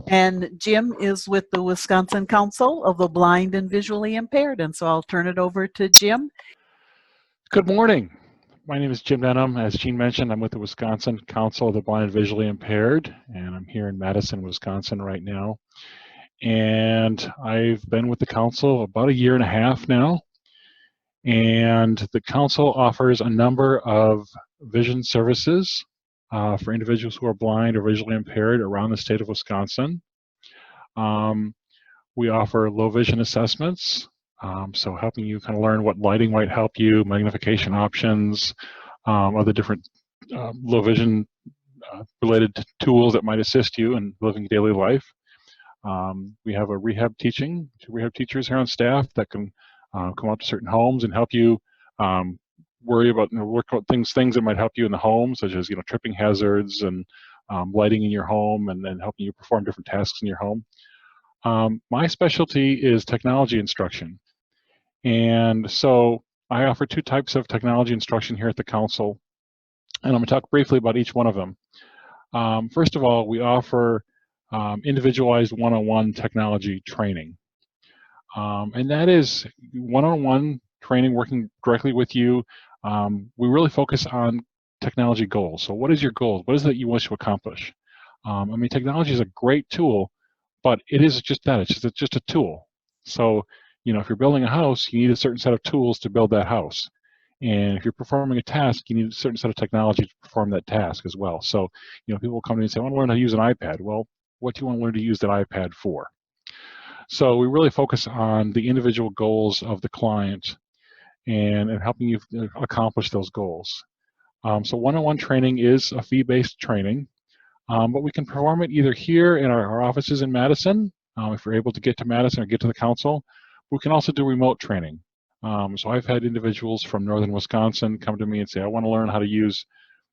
[SPEAKER 1] and Jim is with the Wisconsin Council of the Blind and Visually Impaired, and so I'll turn it over to Jim.
[SPEAKER 5] Good morning. My name is Jim Denham. As Jean mentioned, I'm with the Wisconsin Council of the Blind and Visually Impaired, and I'm here in Madison, Wisconsin right now. And I've been with the council about 1.5 years now. And the council offers a number of vision services for individuals who are blind or visually impaired around the state of Wisconsin. We offer low vision assessments, so helping you kind of learn what lighting might help you, magnification options, other different low vision related tools that might assist you in living daily life. We have a rehab teachers here on staff that can come out to certain homes and help you work out things that might help you in the home, such as tripping hazards and lighting in your home, and then helping you perform different tasks in your home. My specialty is technology instruction, and so I offer 2 types of technology instruction here at the council, and I'm going to talk briefly about each one of them. First of all, we offer individualized one-on-one technology training. And that is one-on-one training, working directly with you. We really focus on technology goals. So what is your goal? What is it that you wish to accomplish? I mean, technology is a great tool, but it is just that. It's just a tool. So, if you're building a house, you need a certain set of tools to build that house. And if you're performing a task, you need a certain set of technology to perform that task as well. So, people will come to me and say, I want to learn how to use an iPad. Well, what do you want to learn to use that iPad for? So we really focus on the individual goals of the client and helping you accomplish those goals. So one-on-one training is a fee-based training, but we can perform it either here in our offices in Madison, if you're able to get to Madison or get to the council. We can also do remote training. So I've had individuals from northern Wisconsin come to me and say, I want to learn how to use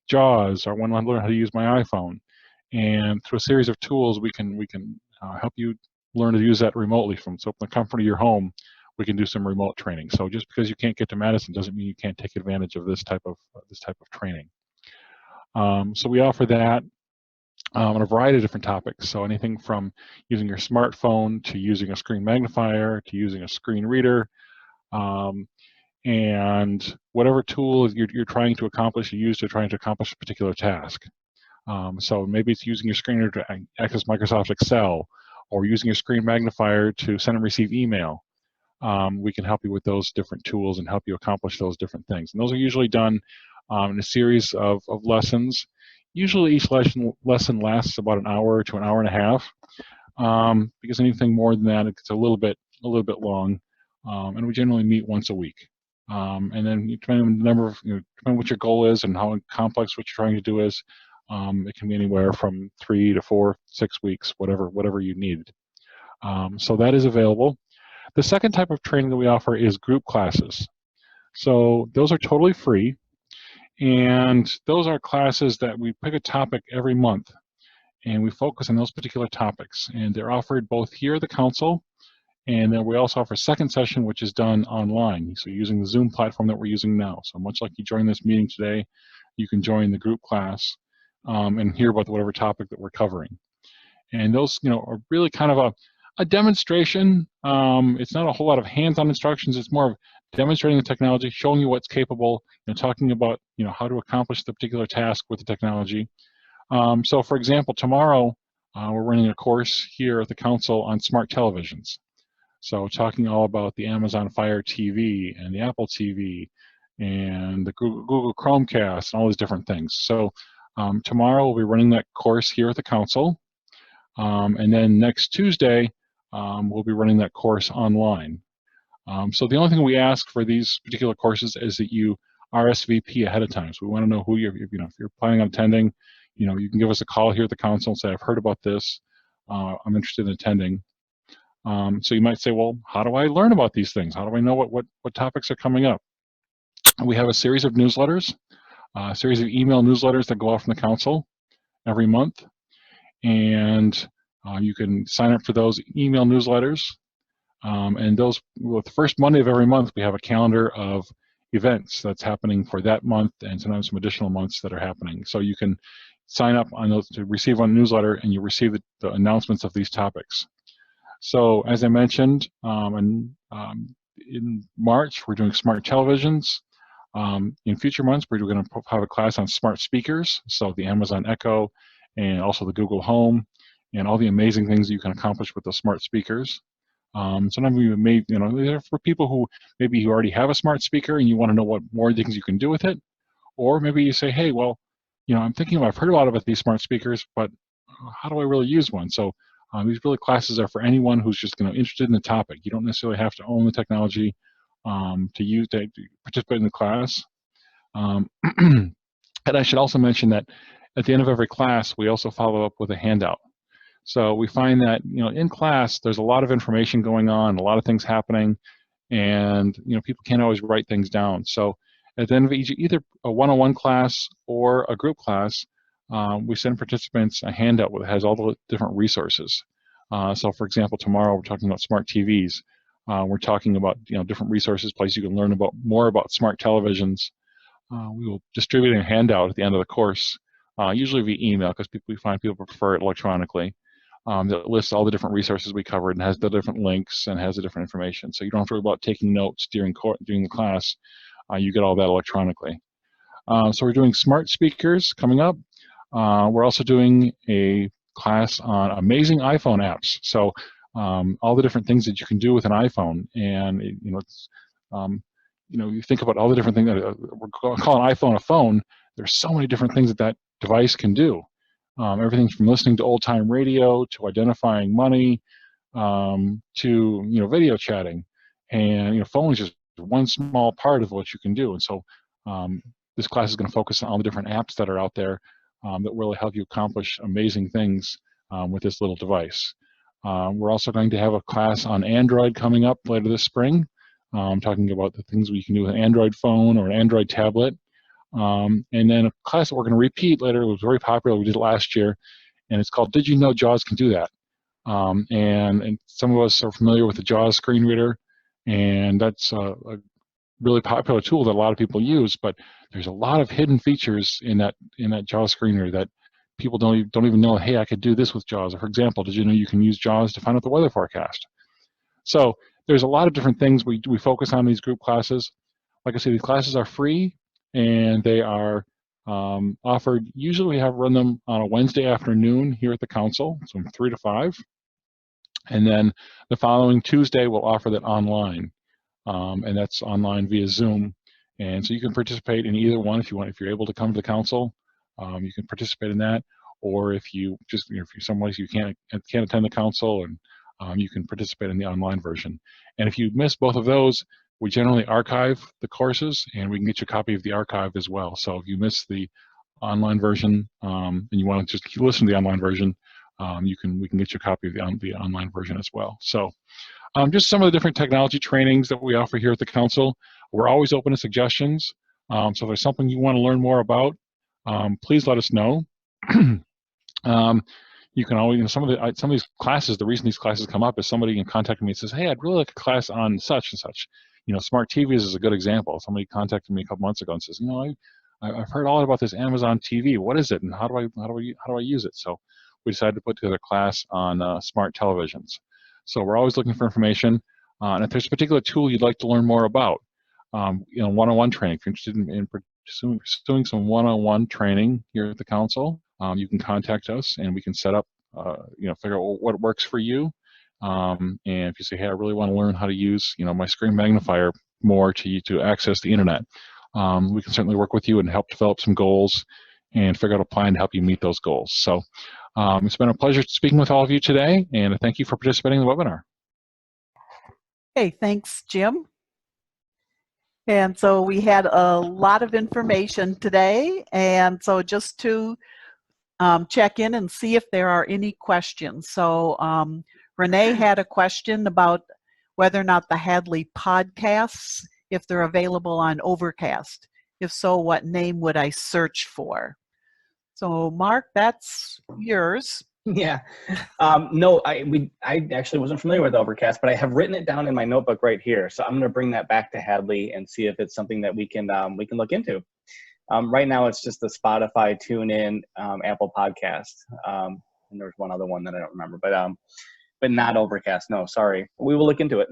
[SPEAKER 5] JAWS, or I want to learn how to use my iPhone. And through a series of tools, we can help you learn to use that remotely from the comfort of your home. We can do some remote training. So just because you can't get to Madison doesn't mean you can't take advantage of this type of training. So we offer that on a variety of different topics. So anything from using your smartphone to using a screen magnifier to using a screen reader, and whatever tool you're trying to accomplish, trying to accomplish a particular task. So maybe it's using your screen reader to access Microsoft Excel, or using your screen magnifier to send and receive email. We can help you with those different tools and help you accomplish those different things. And those are usually done in a series of lessons. Usually each lesson lasts about an hour to an hour and a half, because anything more than that, it's a little bit long. And we generally meet once a week. And then depending on the number of, depending on what your goal is and how complex what you're trying to do is, it can be anywhere from 3 to 4, 6 weeks, whatever you need. So that is available. The second type of training that we offer is group classes. So those are totally free, and those are classes that we pick a topic every month, and we focus on those particular topics. And they're offered both here at the council, and then we also offer a second session, which is done online. So using the Zoom platform that we're using now. So much like you joined this meeting today, you can join the group class and hear about whatever topic that we're covering. And those, are really kind of a demonstration. It's not a whole lot of hands-on instructions. It's more of demonstrating the technology, showing you what's capable, talking about, how to accomplish the particular task with the technology. So for example, tomorrow, we're running a course here at the council on smart televisions. So talking all about the Amazon Fire TV and the Apple TV and the Google Chromecast and all these different things. So tomorrow we'll be running that course here at the council. And then next Tuesday, we'll be running that course online. So the only thing we ask for these particular courses is that you RSVP ahead of time. So we want to know who if you're planning on attending, you can give us a call here at the council and say, I've heard about this, I'm interested in attending. So you might say, well, how do I learn about these things? How do I know what topics are coming up? We have a series of newsletters, a series of email newsletters that go out from the council every month. And you can sign up for those email newsletters. And those, with the first Monday of every month, we have a calendar of events that's happening for that month, and sometimes some additional months that are happening. So you can sign up on those to receive one newsletter, and you receive the announcements of these topics. So as I mentioned, in March, we're doing smart televisions. In future months, we're going to have a class on smart speakers, so the Amazon Echo and also the Google Home and all the amazing things you can accomplish with the smart speakers. Sometimes we may, for people who maybe already have a smart speaker and you want to know what more things you can do with it, or maybe you say, hey, well, I'm thinking I've heard a lot about these smart speakers, but how do I really use one? So these really classes are for anyone who's just interested in the topic. You don't necessarily have to own the technology to participate in the class. And I should also mention that at the end of every class, we also follow up with a handout. So we find that in class, there's a lot of information going on, a lot of things happening, and people can't always write things down. So at the end of either a one-on-one class or a group class, we send participants a handout that has all the different resources. So for example, tomorrow we're talking about smart TVs. We're talking about different resources, places you can learn more about smart televisions. We will distribute a handout at the end of the course, usually via email, because we find people prefer it electronically. That lists all the different resources we covered and has the different links and has the different information. So you don't have to worry about taking notes during the class. You get all that electronically. So we're doing smart speakers coming up. We're also doing a class on amazing iPhone apps. So all the different things that you can do with an iPhone, and you think about all the different things that we're calling iPhone a phone. There's so many different things that device can do. Everything from listening to old-time radio to identifying money to video chatting, and phone is just one small part of what you can do. And so this class is going to focus on all the different apps that are out there that really help you accomplish amazing things with this little device. We're also going to have a class on Android coming up later this spring, talking about the things we can do with an Android phone or an Android tablet. And then a class that we're going to repeat later. It was very popular. We did it last year, and it's called Did You Know JAWS Can Do That? And some of us are familiar with the JAWS screen reader, and that's a really popular tool that a lot of people use. But there's a lot of hidden features in that JAWS screen reader that people don't even know. Hey, I could do this with JAWS. Or for example, did you know you can use JAWS to find out the weather forecast? So there's a lot of different things we focus on in these group classes. Like I said, these classes are free, and they are offered. Usually we run them on a Wednesday afternoon here at the council, so from 3 to 5. And then the following Tuesday, we'll offer that online, and that's online via Zoom. And so you can participate in either one if you want. If you're able to come to the council, you can participate in that. Or if you just, if you're some ways you can't attend the council, and you can participate in the online version. And if you miss both of those, we generally archive the courses, and we can get you a copy of the archive as well. So if you miss the online version and you want to just listen to the online version, we can get you a copy of the online version as well. So just some of the different technology trainings that we offer here at the council. We're always open to suggestions. So if there's something you want to learn more about, please let us know. You can always, some of these classes, the reason these classes come up is somebody can contact me and says, hey, I'd really like a class on such and such. Smart TVs is a good example. Somebody contacted me a couple months ago and says, I've heard all about this Amazon TV. What is it, and how do I use it? So we decided to put together a class on smart televisions. So we're always looking for information. And if there's a particular tool you'd like to learn more about, one-on-one training. If you're interested in pursuing some one-on-one training here at the council, you can contact us, and we can set up, figure out what works for you. And if you say, hey, I really want to learn how to use, my screen magnifier more to access the internet, we can certainly work with you and help develop some goals and figure out a plan to help you meet those goals. So it's been a pleasure speaking with all of you today, and thank you for participating in the webinar.
[SPEAKER 1] Hey, thanks, Jim. And so we had a lot of information today, and so just to check in and see if there are any questions. So Renee had a question about whether or not the Hadley podcasts, if they're available on Overcast. If so, what name would I search for? So Marc, that's yours.
[SPEAKER 2] Yeah. No, I actually wasn't familiar with Overcast, but I have written it down in my notebook right here. So I'm going to bring that back to Hadley and see if it's something that we can look into. Right now, it's just the Spotify, TuneIn, Apple Podcast, and there's one other one that I don't remember, but not Overcast. No, sorry. We will look into it.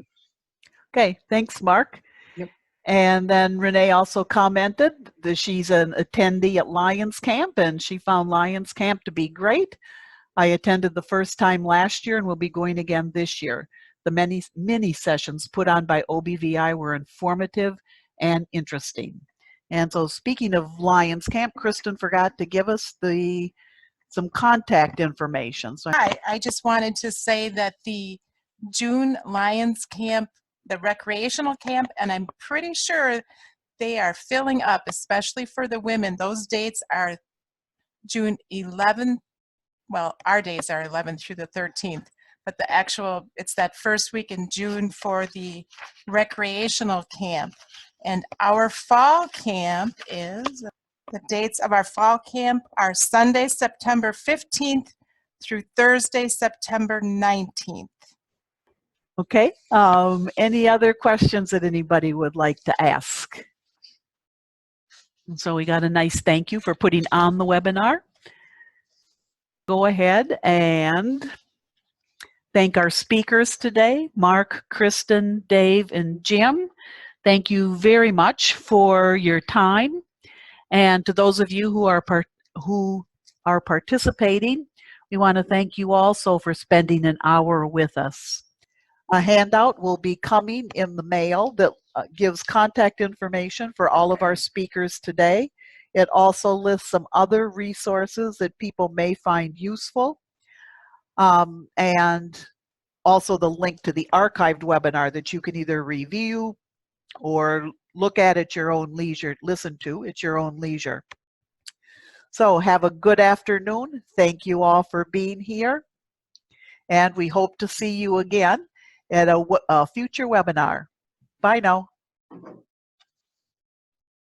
[SPEAKER 1] Okay, thanks, Marc.
[SPEAKER 2] Yep.
[SPEAKER 1] And then Renee also commented that she's an attendee at Lions Camp, and she found Lions Camp to be great. I attended the first time last year and will be going again this year. The mini sessions put on by OBVI were informative and interesting. And so speaking of Lions Camp, Kristin forgot to give us some contact information. So
[SPEAKER 3] I just wanted to say that the June Lions Camp, the recreational camp, and I'm pretty sure they are filling up, especially for the women. Those dates are June 11th. Well, our days are 11th through the 13th, but it's that first week in June for the recreational camp. And our fall camp the dates of our fall camp are Sunday, September 15th through Thursday, September 19th.
[SPEAKER 1] okay, any other questions that anybody would like to ask? And so we got a nice thank you for putting on the webinar. Go ahead and thank our speakers today, Marc, Kristin, Dave, and Jim. Thank you very much for your time. And to those of you who are participating, we want to thank you also for spending an hour with us. A handout will be coming in the mail that gives contact information for all of our speakers today. It also lists some other resources that people may find useful, and also the link to the archived webinar that you can either review or look at your own leisure, listen to at your own leisure. So have a good afternoon. Thank you all for being here, and we hope to see you again at a future webinar. Bye now.